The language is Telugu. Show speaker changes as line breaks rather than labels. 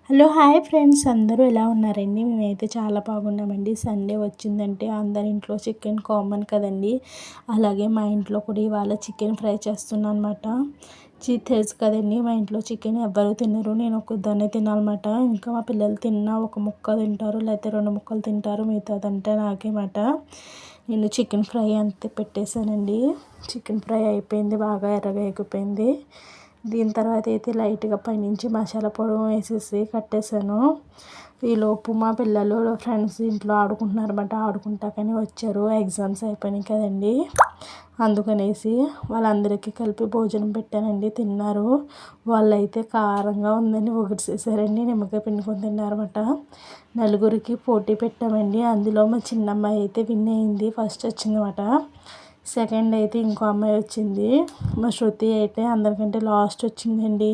హలో హాయ్ ఫ్రెండ్స్, అందరూ ఎలా ఉన్నారండి? మేమైతే చాలా బాగున్నామండి. సండే వచ్చిందంటే అందరి ఇంట్లో చికెన్ కామన్ కదండి. అలాగే మా ఇంట్లో కూడా ఇవాళ చికెన్ ఫ్రై చేస్తున్నాను అనమాట. తెలుసు కదండి, మా ఇంట్లో చికెన్ ఎవ్వరు తినరు, నేను ఒక్కదాన్నే తినాలన్నమాట. ఇంకా మా పిల్లలు తిన్నా ఒక ముక్క తింటారు, లేకపోతే 2 ముక్కలు తింటారు, మిగతాదంటే నాకేమాట. నేను చికెన్ ఫ్రై అంతే పెట్టేశానండి. చికెన్ ఫ్రై అయిపోయింది, బాగా ఎర్రగా ఎగిపోయింది. దీని తర్వాత అయితే లైట్గా పైనుంచి మసాలా పొడి వేసేసి కట్టేసాను. ఈలోపు మా పిల్లలు ఫ్రెండ్స్ ఇంట్లో ఆడుకుంటున్నారన్నమాట. ఆడుకుంటాకని వచ్చారు, ఎగ్జామ్స్ అయిపోయినాయి కదండి, అందుకనేసి వాళ్ళందరికీ కలిపి భోజనం పెట్టానండి. తిన్నారు. వాళ్ళైతే కారంగా ఉందని ఒగిరిసేసారండి, నిమ్మకాయ పిండుకొని తిన్నారన్నమాట. నలుగురికి పోటీ పెట్టామండి. అందులో మా చిన్న అమ్మాయి అయితే విన్ అయింది, ఫస్ట్ వచ్చిందన్నమాట. సెకండ్ అయితే ఇంకో అమ్మాయి వచ్చింది. మా శృతి అయితే అందరికంటే లాస్ట్ వచ్చిందండి.